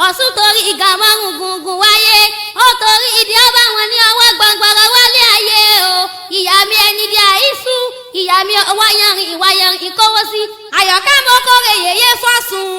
Ọ̀ṣun torí ìgà márùn gungun wáyé ó torí ìdí ọba wọn ní ọwọ́ gbọngbọrọ wálé ayé o ìyá mi ẹni di àìsú ìyá mi ọwọ́ yanrìn ìwà yanrìn ìkówó sí àyọ̀ká mọ́kórè yèyé fọ́sùn.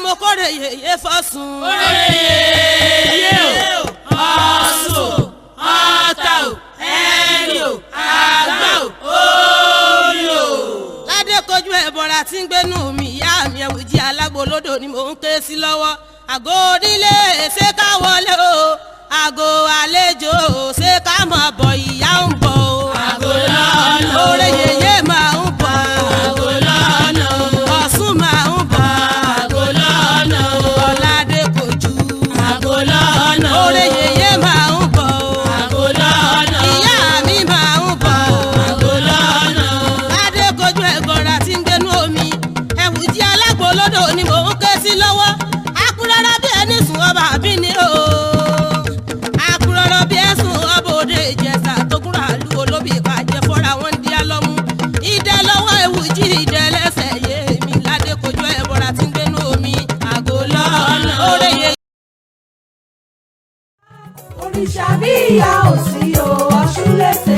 Mokore yeye fọ́sùn. Yeye o, Ọ̀ṣun, Ọ̀tà o, Ẹ̀rì o, Àgbá o, Orí o. Ládé kojú ẹ̀bọ̀ra tí ń gbénú mi ìyá mi Ẹ̀wùjí Alágbolódò ni mò ń ké sí lọ́wọ́. Àgọ́ onílé ṣé ká wọlé o, àgọ́ àlejò ṣé ká máa bọ̀ ìyá ń bọ̀ o. Àgọ́ lọ́nà o. Oore yèyé máa ń bọ̀. Àgọ́ lọ́nà o. Ọ̀ṣun máa ń bọ̀. Àgọ́ lọ́nà o. Ọ̀làdé kojú. Àgọ́ lọ́nà o. Oore yèyé máa ń bọ̀. Àgọ́ lọ́nà o. Ìyá mi máa ń bọ̀. Àgọ́ lọ́nà o. Ládé kojú ẹ̀gọ́ra tí ń gbénú omi. Ẹ̀wùjí Alágbolódò ni mò ń ké sí lọ́wọ́. Akurọ̀rọ̀ bí ẹni sùn ọba àbí ni o. Akurọ̀rọ̀ bí ẹ̀sùn ọba òde Ìjẹ̀ṣà tó kúrò àlù olóbì ìbàjẹ́ fọ́ra wọn di alọ́mú. Ìdẹ lọ́wọ́ Ẹ̀wùjí ìdẹ lẹ́sẹ̀ yé mi. Ládé kojú ẹ̀gọ́ra tí ń gbénú omi. Àgọ́ lọ́nà oore yẹ. Òrìṣà bí ìyá òsì o, Ọ̀ṣun lẹ́sẹ̀.